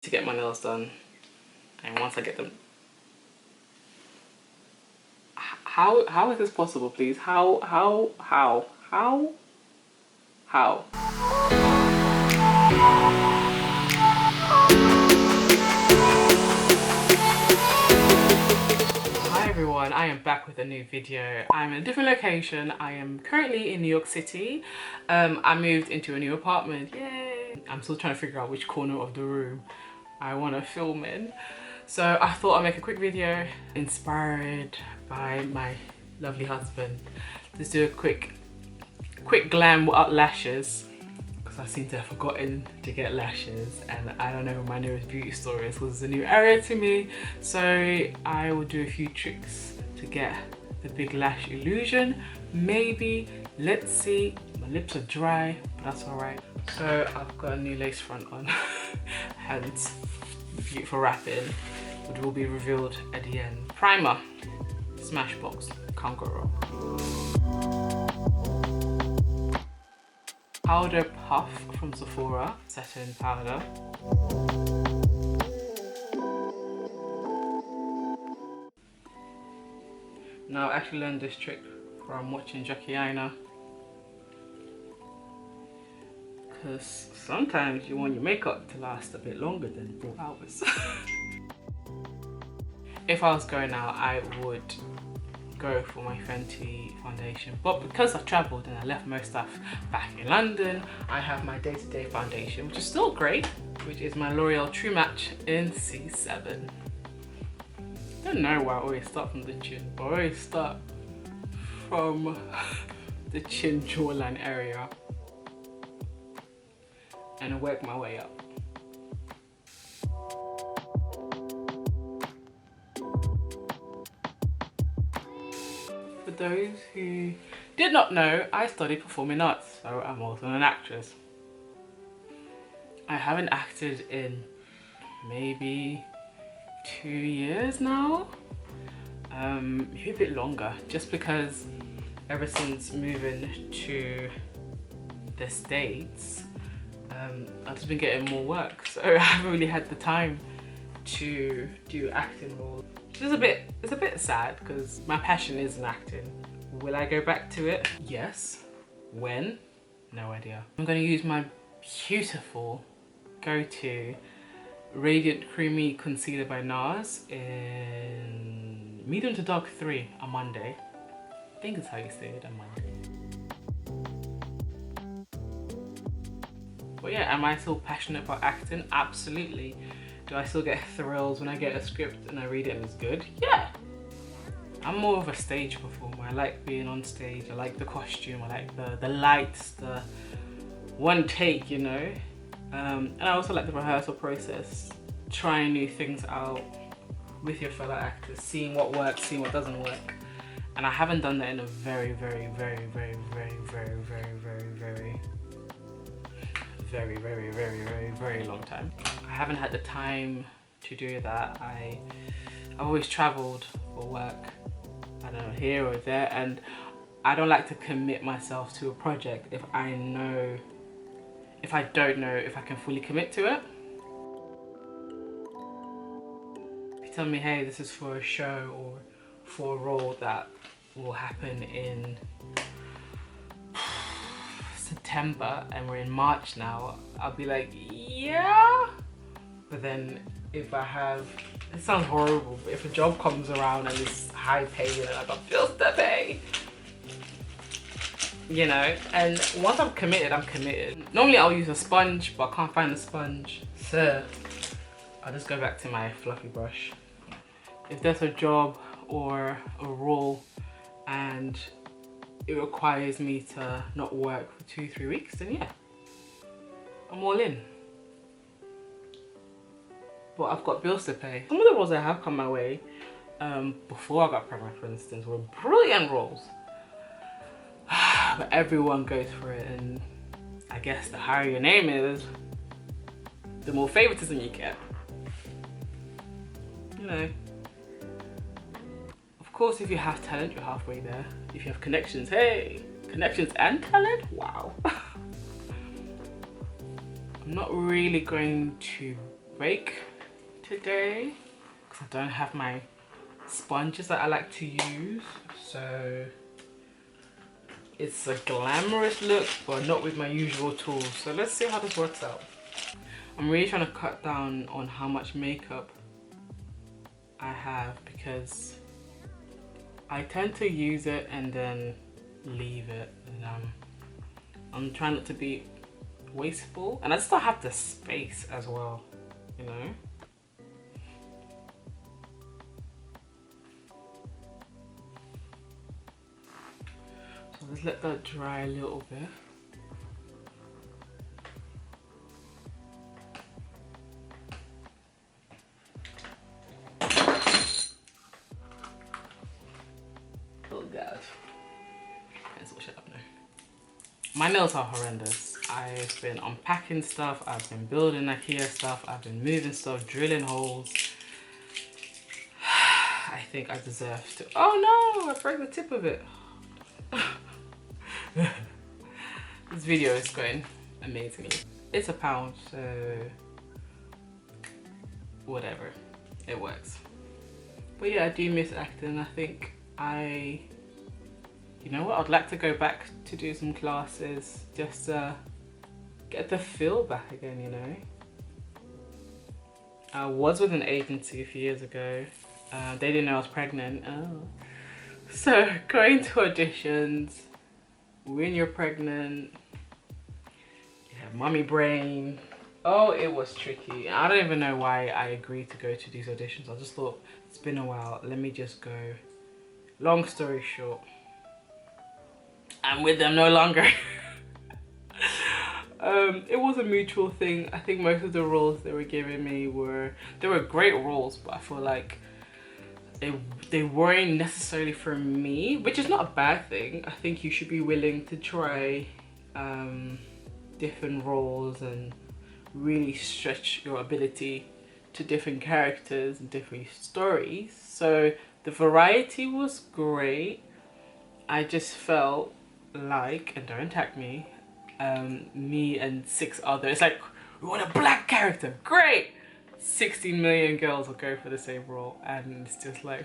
to get my nails done, and once I get them, how is this possible, please? How? Hi everyone, I am back with a new video. I'm in a different location. I am currently in New York City. I moved into a new apartment. Yay! I'm still trying to figure out which corner of the room I want to film in. So I thought I'd make a quick video inspired by my lovely husband. Let's do a quick glam without lashes, because I seem to have forgotten to get lashes and I don't know where my nearest beauty store is because it's a new area to me. So I will do a few tricks to get the big lash illusion. Maybe, let's see. My lips are dry, but that's alright. So I've got a new lace front on, hence beautiful wrapping, which will be revealed at the end. Primer, Smashbox, can't go wrong. Powder puff from Sephora, setting powder. Now I actually learned this trick from watching Jackie Aina, because sometimes you want your makeup to last a bit longer than 4 hours. If I was going out, I would go for my Fenty foundation, but because I've travelled and I left most stuff back in London, I have my day-to-day foundation, which is still great, which is my L'Oreal True Match in C7. I don't know why I always start from the chin, but I always start from the chin jawline area and work my way up. For those who did not know, I studied performing arts, so I'm also an actress. I haven't acted in maybe 2 years now, maybe a bit longer, just because ever since moving to the States, I've just been getting more work, so I haven't really had the time to do acting roles. It's a bit sad because my passion is in acting. Will I go back to it? Yes. When? No idea. I'm going to use my beautiful go-to Radiant Creamy Concealer by NARS in medium to dark 3, Amande. I think it's how you say it, Amande. But yeah, am I still passionate about acting? Absolutely. Do I still get thrills when I get a script and I read it and it's good? Yeah. I'm more of a stage performer. I like being on stage. I like the costume. I like the lights, the one take, you know. And I also like the rehearsal process, trying new things out with your fellow actors, seeing what works, seeing what doesn't work. And I haven't done that in a very long time. I haven't had the time to do that. I've always traveled for work, I don't know, here or there, and I don't like to commit myself to a project if I don't know if I can fully commit to it. If you tell me, hey, this is for a show or for a role that will happen in September and we're in March now, I'll be like, yeah. But then if I have, it sounds horrible, but if a job comes around and it's high paying and I've got bills to pay, you know, and once I'm committed, I'm committed. Normally I'll use a sponge, but I can't find a sponge, so I'll just go back to my fluffy brush. If there's a job or a role and it requires me to not work for 2-3 weeks, then yeah, I'm all in. But I've got bills to pay. Some of the roles that have come my way before I got pregnant, for instance, were brilliant roles. But everyone goes for it, and I guess the higher your name is, the more favoritism you get. You know. Of course, if you have talent, you're halfway there. If you have connections, hey, connections and talent, wow. I'm not really going to break today because I don't have my sponges that I like to use, so it's a glamorous look but not with my usual tools. So let's see how this works out. I'm really trying to cut down on how much makeup I have because I tend to use it and then leave it, and I'm trying not to be wasteful, and I just don't have the space as well, you know. So let's let that dry a little bit. Oh god. Shut up now. My nails are horrendous. I've been unpacking stuff, I've been building IKEA stuff, I've been moving stuff, drilling holes. I think I deserve to. Oh no, I broke the tip of it. This video is going amazingly. It's £1, so whatever, it works. But yeah, I do miss acting. I think you know what, I'd like to go back to do some classes just to get the feel back again, you know. I was with an agency a few years ago. They didn't know I was pregnant. Oh. So going to auditions when you're pregnant, you have mommy brain. Oh, it was tricky. I don't even know why I agreed to go to these auditions. I just thought, it's been a while, let me just go. Long story short, I'm with them no longer. It was a mutual thing. I think most of the roles they were giving me were great roles, but I feel like they weren't necessarily for me, which is not a bad thing. I think you should be willing to try different roles and really stretch your ability to different characters and different stories. So the variety was great. I just felt like, and don't attack me, me and 6 others, like, we want a black character, great! 16 million girls will go for the same role, and it's just like,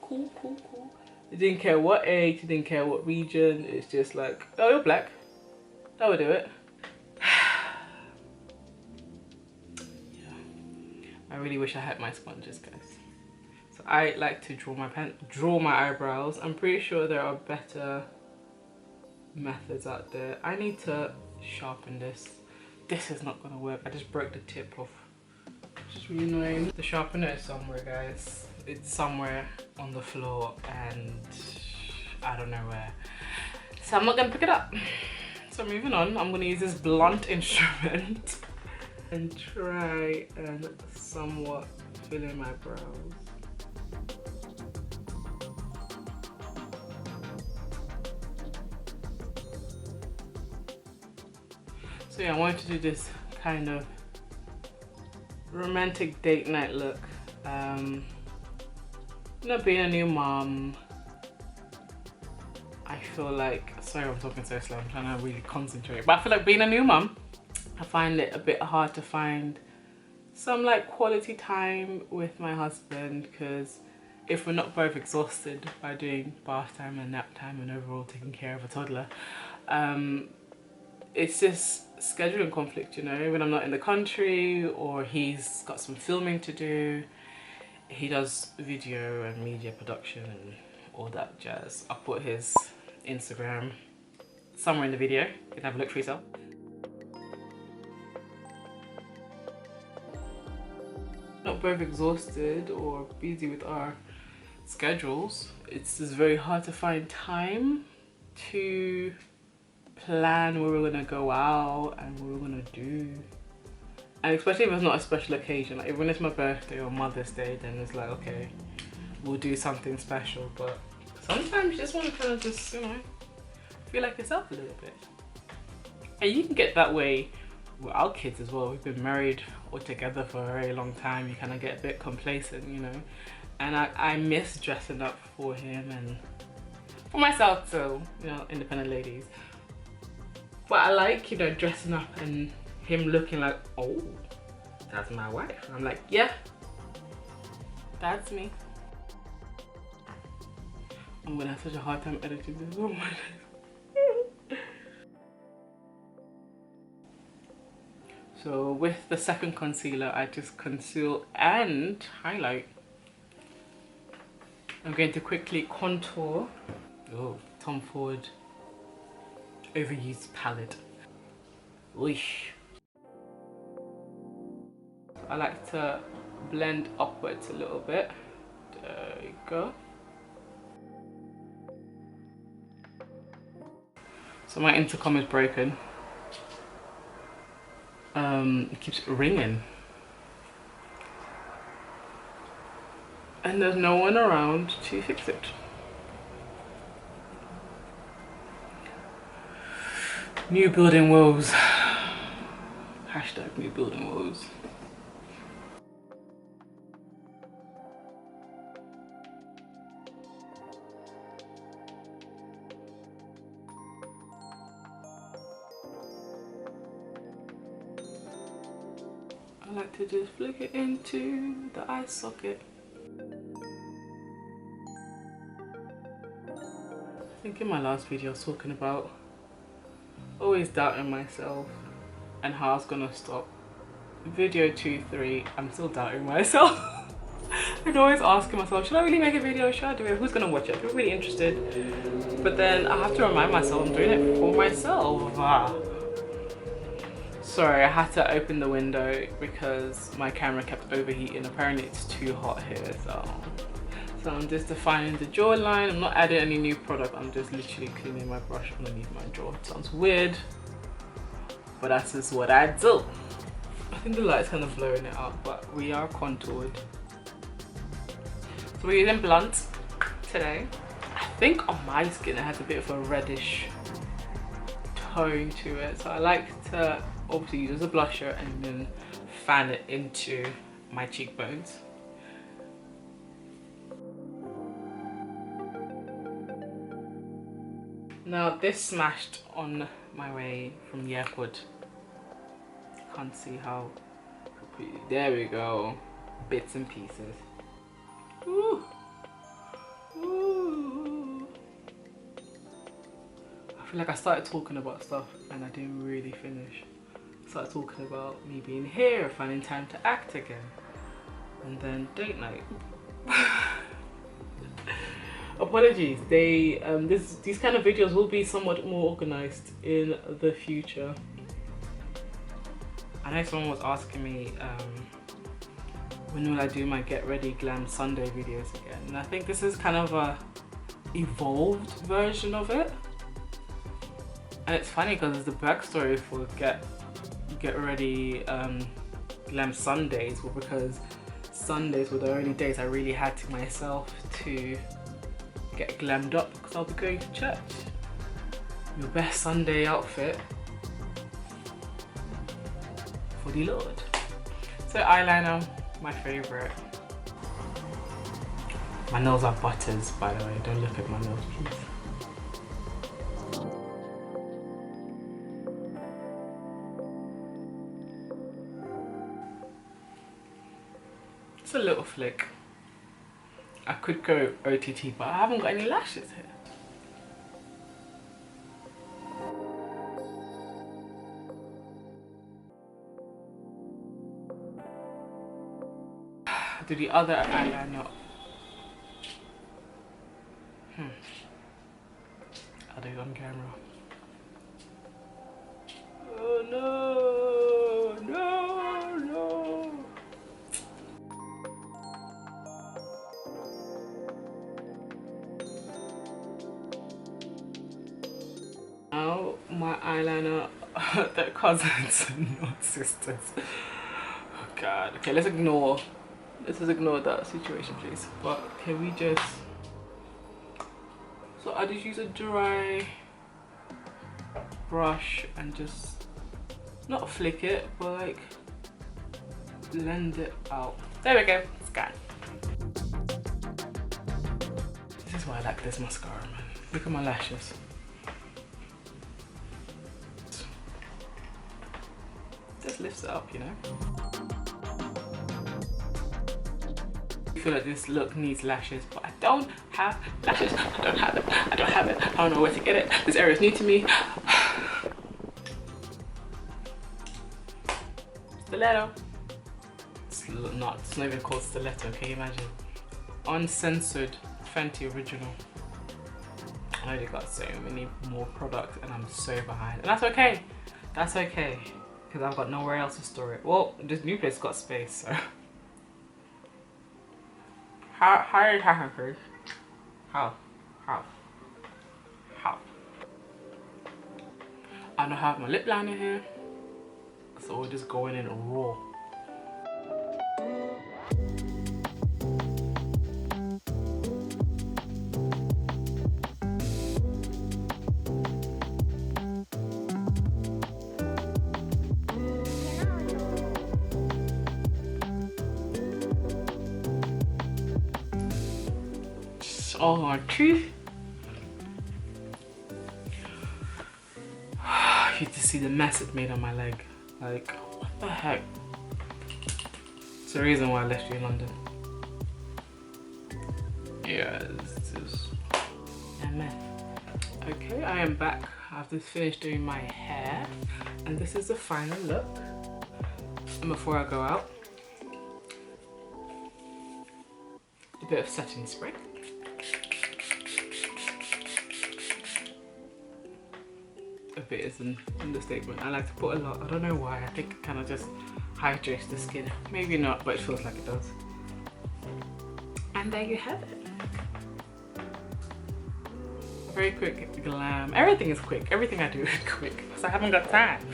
cool, cool, cool. They didn't care what age, they didn't care what region, it's just like, oh, you're black, that would do it. Yeah, I really wish I had my sponges, guys. So I like to draw my eyebrows. I'm pretty sure there are better methods out there. I need to sharpen this. This is not gonna work. I just broke the tip off, which is really annoying. The sharpener is somewhere, guys. It's somewhere on the floor and I don't know where. So I'm not gonna pick it up. So moving on, I'm gonna use this blunt instrument and try and somewhat fill in my brows. So yeah, I wanted to do this kind of romantic date night look. You know, being a new mom, I feel like, sorry I'm talking so slow, I'm trying to really concentrate, but I feel like being a new mom, I find it a bit hard to find some like quality time with my husband, because if we're not both exhausted by doing bath time and nap time and overall taking care of a toddler, it's just scheduling conflict, you know. When I'm not in the country or he's got some filming to do, he does video and media production and all that jazz. I'll put his Instagram somewhere in the video, you can have a look for yourself. Not both exhausted or busy with our schedules, it's just very hard to find time to plan where we're gonna go out and what we're gonna do. And especially if it's not a special occasion, like when it's my birthday or Mother's Day, then it's like, okay, we'll do something special. But sometimes you just want to kind of just, you know, feel like yourself a little bit. And you can get that way with our kids as well. We've been married or together for a very long time. You kind of get a bit complacent, you know. And I miss dressing up for him and for myself, so, you know, independent ladies. But I like, you know, dressing up and him looking like, oh, that's my wife. And I'm like, yeah, that's me. I'm gonna have such a hard time editing this. Oh my God. So with the second concealer, I just conceal and highlight. I'm going to quickly contour. Oh, Tom Ford overused palette. Wish. I like to blend upwards a little bit. There you go. So my intercom is broken. It keeps ringing. And there's no one around to fix it. New building woes. Hashtag new building woes. I like to just flick it into the eye socket. I think in my last video I was talking about always doubting myself and how I was gonna stop. Video 2, 3, I'm still doubting myself. I'm always asking myself, should I really make a video? Should I do it? Who's gonna watch it? I'm really interested. But then I have to remind myself I'm doing it for myself. Sorry, I had to open the window because my camera kept overheating. Apparently it's too hot here, so I'm just defining the jawline. I'm not adding any new product. I'm just literally cleaning my brush underneath my jaw. It sounds weird, but that's just what I do. I think the light's kind of blurring it out, but we are contoured. So we're using blunt today. I think on my skin it has a bit of a reddish tone to it, so I like to obviously use a blusher and then fan it into my cheekbones. Now this smashed on my way from the airport. Can't see how completely. There we go. Bits and pieces. Ooh. Ooh. I feel like I started talking about stuff and I didn't really finish. I started talking about me being here, finding time to act again, and then date night. Apologies, these kind of videos will be somewhat more organized in the future. I know someone was asking me when will I do my get ready glam Sunday videos again, and I think this is kind of a evolved version of it. And it's funny because the backstory for get ready glam Sundays were because Sundays were the early days I really had to myself to get glammed up because I'll be going to church. Your best Sunday outfit for the Lord. So eyeliner, my favorite. My nails are butters, by the way. Don't look at my nails, please. It's a little flick. I could go OTT, but I haven't got any lashes here. Do the other eyeliner. I'll do it on camera. Oh no, no, no. Now my eyeliner, they're cousins and not sisters. Oh God. Okay, let's just ignore that situation, please. But can we just? So I just use a dry brush and just not flick it, but like blend it out. There we go. It's gone. This is why I like this mascara, man. Look at my lashes. Just lifts it up, you know. I feel like this look needs lashes, but I don't have lashes. I don't have it. I don't have it. I don't know where to get it. This area is new to me. Stiletto. It's not even called stiletto. Can you imagine? Uncensored Fenty original. I know they got so many more products and I'm so behind. And that's okay. That's okay. Because I've got nowhere else to store it. Well, this new place got space, so. How did it happen, Chris? How? I don't have my lip liner here. So we're just going in raw. All my teeth. You can see the mess it made on my leg. Like, what the heck? It's the reason why I left you in London. Yeah, this is a mess. Okay, I am back. I've just finished doing my hair, and this is the final look. And before I go out, a bit of setting spray. A bit is an understatement. I like to put a lot. I don't know why. I think it kind of just hydrates the skin. Maybe not, but it feels like it does. And there you have it. Very quick glam. Everything is quick. Everything I do is quick because I haven't got time.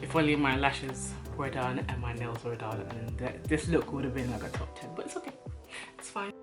If only my lashes were done and my nails were done, and this look would have been like a top 10. But it's okay. It's fine.